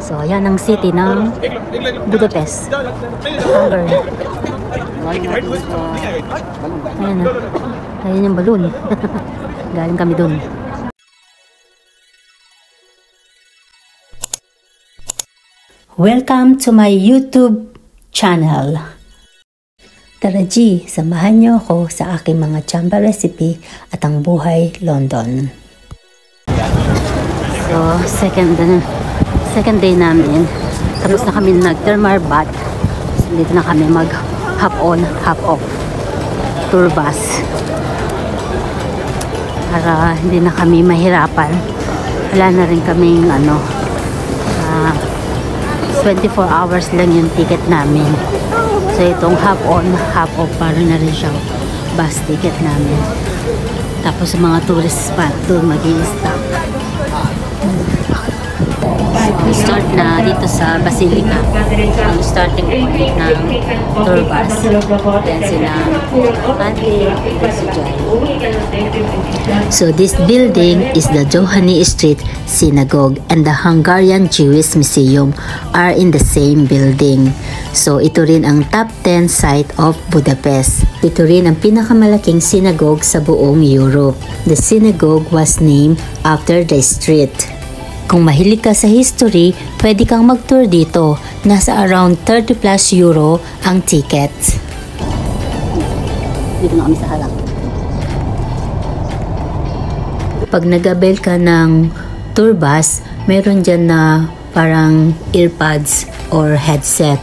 So, ayan ang city ng Budapest. Hungary. Ayan na. Ayan yung balloon. Galing kami dun. Welcome to my YouTube channel. Tara G, samahan niyo ako sa aking mga chamba recipe at ang buhay London. So, second day namin. Tapos na kami nag-thermal bath. Dito na kami mag half on, half off tour bus. Para hindi na kami mahirapan. Wala na rin kaming 24 hours lang yung ticket namin. So itong half on, half off para na rin siyang bus ticket namin. Tapos mga tourist spot doon mag-i-stop. We start na dito sa Basilica. Ang starting point ng tour bus. Then sila Kante, si Jai. So this building is the Johani Street Synagogue and the Hungarian Jewish Museum are in the same building. So ito rin ang top 10 site of Budapest. Ito rin ang pinakamalaking synagogue sa buong Europe. The synagogue was named after the street. Kung mahilig ka sa history, pwede kang mag-tour dito. Nasa around 30 plus euro ang ticket. Dito na kami sa harap. Pag nag-avail ka ng tour bus, meron dyan na parang earpods or headset.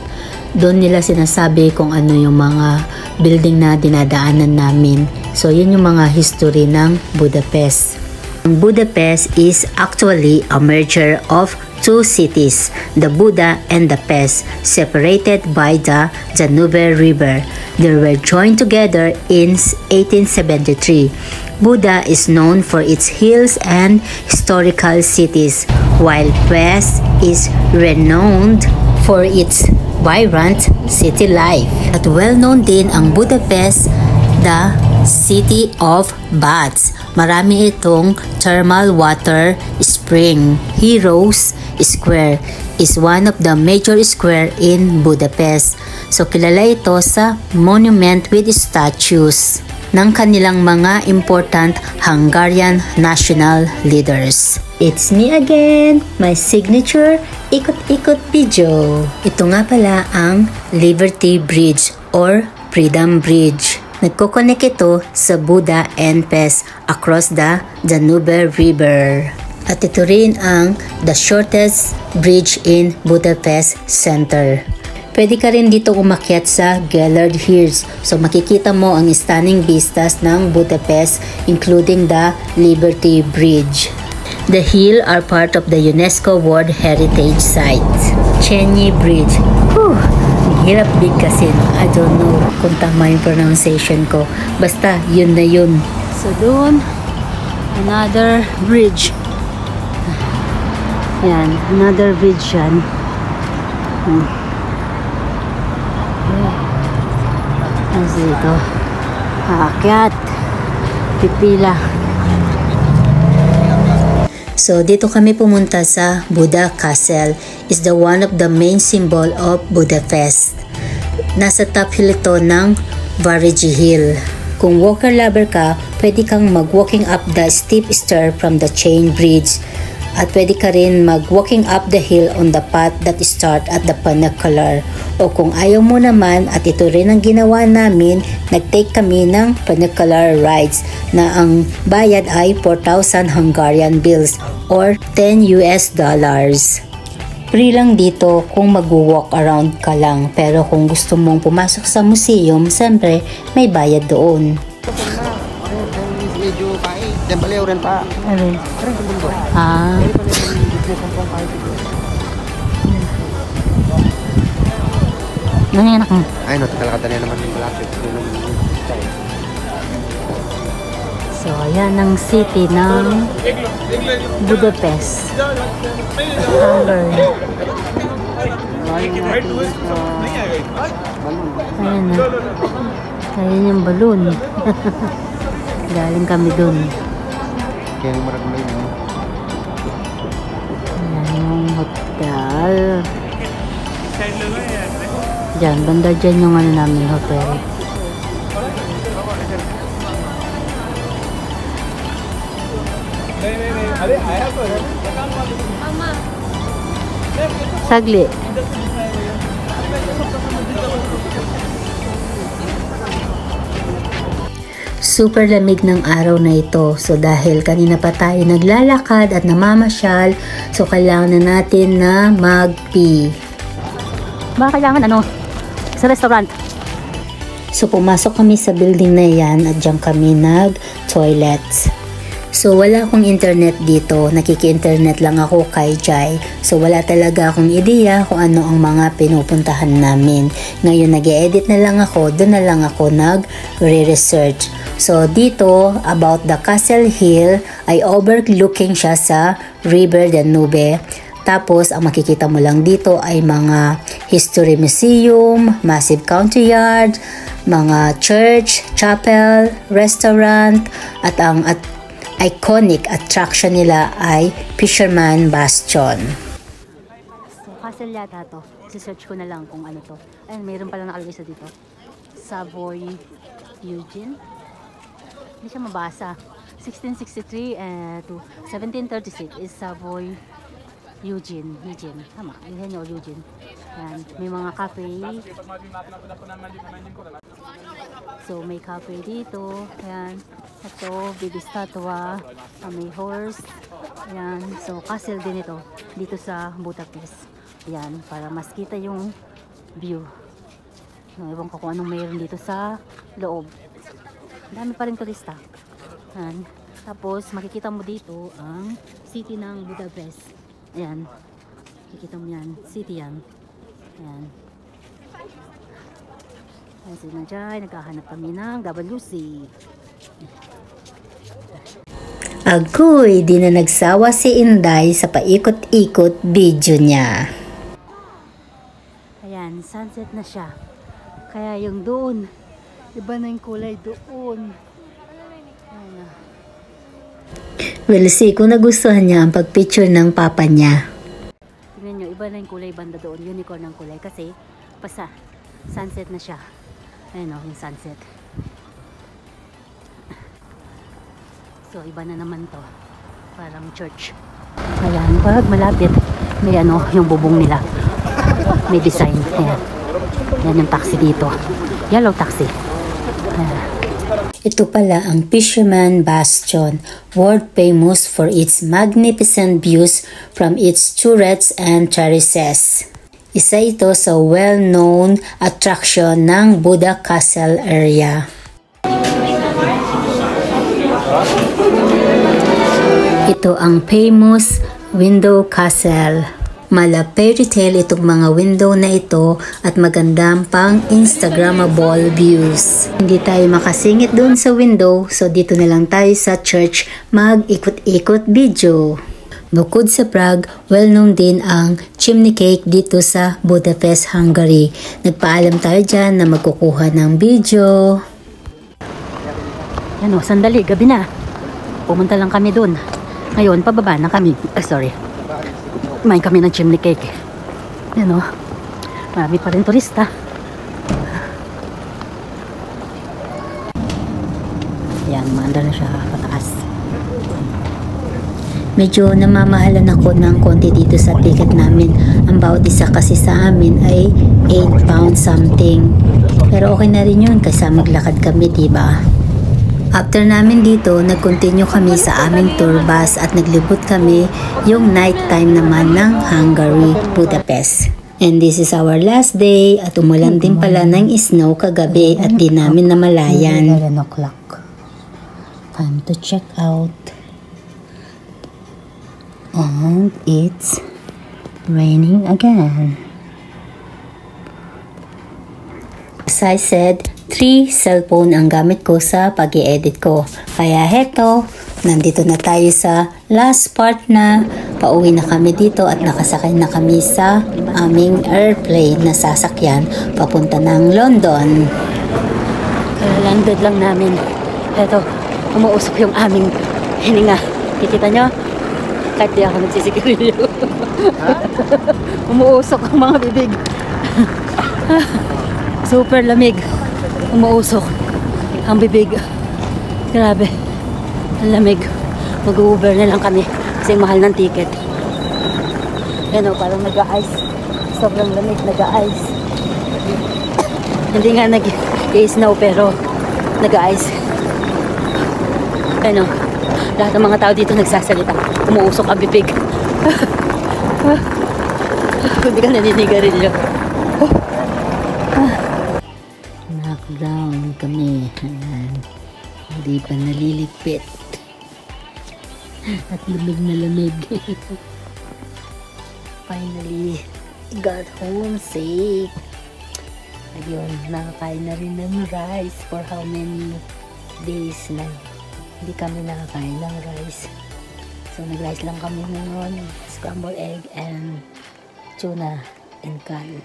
Doon nila sinasabi kung ano yung mga building na dinadaanan namin. So, yun yung mga history ng Budapest. Budapest is actually a merger of two cities, the Buda and the Pest, separated by the Danube River. They were joined together in 1873. Buda is known for its hills and historical cities, while Pest is renowned for its vibrant city life. At well-known din ang Budapest, the City of Baths. Marami itong thermal water spring. Heroes Square is one of the major square in Budapest. So kilala ito sa monument with statues ng kanilang mga important Hungarian national leaders. It's me again, my signature ikot-ikot video. Ito nga pala ang Liberty Bridge or Freedom Bridge. Nagko-connect ito sa Buda and Pest across the Danube River. At ito rin ang the shortest bridge in Budapest Center. Pwede ka rin dito umakyat sa Gellert Hills. So makikita mo ang stunning vistas ng Budapest including the Liberty Bridge. The hill are part of the UNESCO World Heritage Site. Chenyi Bridge. Whew! Hirap bigkasin. I don't know kung tama yung pronunciation ko. Basta, yun na yun. So, doon, another bridge. Yan, another bridge yan. Ano dito? Aakyat. Pipila. So, dito kami pumunta sa Buda Castle. Is the one of the main symbol of Budapest. Nasa top hill ito ng Varigi Hill. Kung walker lover ka, pwede kang mag-walking up the steep stair from the chain bridge. At pwede ka rin mag-walking up the hill on the path that start at the funicular. O kung ayaw mo naman, at ito rin ang ginawa namin, nag-take kami ng funicular rides na ang bayad ay 4,000 Hungarian bills or $10 US. Free lang dito kung mag-walk around ka lang, pero kung gusto mong pumasok sa museum, siyempre may bayad doon. Medyo kain, tempaleo rin pa. Ano? Nangyaynak mo? Ay, no, takalakad na naman yung malapit. So, ayan ang city ng Budapest. Hungary. Ayan na. Ayan yung balloon. Galing kami dun. Kaya yung maragmay mo. Ayan yung hotel. Diyan, banda dyan yung ano namin, hotel. Sagli. Super lamig ng araw na ito. So dahil kanina pa tayo naglalakad at namamasyal, so kailangan na natin na mag-pee. Baka kailangan ano? Sa restaurant. So pumasok kami sa building na yan at diyan kami nag-toilets. So wala akong internet dito, nakiki-internet lang ako kay Jai. So wala talaga akong ideya kung ano ang mga pinupuntahan namin. Ngayon nag-e-edit na lang ako, doon na lang ako nag-re-research. So dito about the Castle Hill ay overlooking siya sa River Danube. Tapos ang makikita mo lang dito ay mga history museum, massive country yard, mga church, chapel, restaurant at ang iconic attraction nila ay Fisherman Bastion. So, castle yata to. Si-search ko na lang kung ano to. Ayun, mayroon pala nakalagay sa dito. Savoy Eugene. Hindi siya mabasa. 1663 to 1736 is Savoy Eugene. Tama. Yan yung Eugene. Yan. May mga cafe. So, may cafe dito. Yan. Ito, baby statua. May horse. Yan. So, castle din ito. Dito sa Budapest. Yan. Para mas kita yung view. No, ewan ko kung anong mayroon dito sa loob. Dami pa rin turista. Yan. Tapos, makikita mo dito ang city ng Budapest. Ayan. Makikita mo yan. City yan. Ayan. Ayan sila na dyan. Naghahanap kami ng WC. Agoy, di na nagsawa si Inday sa paikot-ikot video niya. Ayan, sunset na siya. Kaya yung doon, iba na yung kulay doon. Ayan. We'll see kung nagustuhan niya ang pagpicture ng papa niya. Tingnan nyo, iba na yung kulay banda doon. Unicorn ang kulay kasi pasa, sunset na siya. Ayan o, yung sunset. So, iba na naman to. Parang church. Ayan, pag malapit, may ano, yung bubong nila. May design. Ayan. Yan yung taxi dito. Yellow taxi. Ayan. Ito pala ang Fisherman Bastion, world famous for its magnificent views from its turrets and terraces. Isa ito sa well-known attraction ng Buda Castle area. Ito ang famous window castle. Mala fairy tale itong mga window na ito at magandang pang Instagrammable views. Hindi tayo makasingit doon sa window, so dito na lang tayo sa church mag-ikot-ikot video. Bukod sa Prague, well-known din ang chimney cake dito sa Budapest, Hungary. Nagpaalam tayo dyan na magkukuha ng video. Yan o, sandali, gabi na. Pumunta lang kami doon. Ngayon, pababa na kami. Sorry. Kumain kami ng chimney cake. Yan o. Marami pa rin turista. Yan, maanda na siya pataas. Medyo namamahalan ako ng konti dito sa ticket namin. Ang bawat isa kasi sa amin ay 8 pounds something. Pero okay na rin yun kasi maglakad kami, diba? After namin dito, nag-continue kami sa aming tour bus at naglibot kami yung night time naman ng Hungary, Budapest. And this is our last day at umulan din pala ng snow kagabi at di namin namalayan. 11 o'clock. Time to check out. And it's raining again. As I said, 3 cellphone ang gamit ko sa pag-i-edit ko. Kaya heto, nandito na tayo sa last part na. Pauwi na kami dito at nakasakay na kami sa aming airplane na sasakyan papunta ng London. Landed lang namin. Heto, umuusok yung aming hininga. Kikita nyo? Kahit di ako nagsisigarilyo. Umuusok ang mga bibig. Super lamig. Umuusok ang bibig. Grabe. Ang lamig. Mag-Uber na lang kami kasi mahal ng ticket. Yan o, parang nag-ice. Sobrang lamig, nag-ice. Hindi nga nag-i-snow pero nag-ice. Ano, lahat ng mga tao dito nagsasalita. Umuusok ang bibig. Hindi ka naninigarilyo. Knockdown kami. Ayan. Hindi pa naliligpit. At lamig na lamig. Finally, got home safe. Ayun, nakakain na rin ng rice for how many days na hindi kami nakakain ng rice. So, nag-rice lang kami ngayon. Scrambled egg and tuna and can.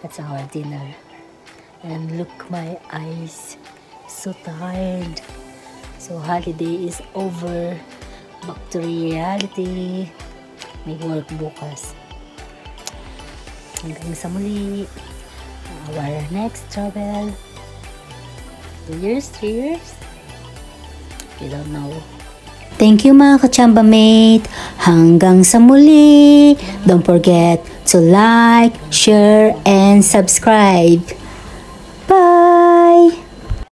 That's our dinner. And look, my eyes. So tired. So, holiday is over. Back to reality. May work bukas. Hanggang sa muli. Our next travel. 2 years, 3 years? We don't know. Thank you mga kachamba mate. Hanggang sa muli. Don't forget to like, share, and subscribe.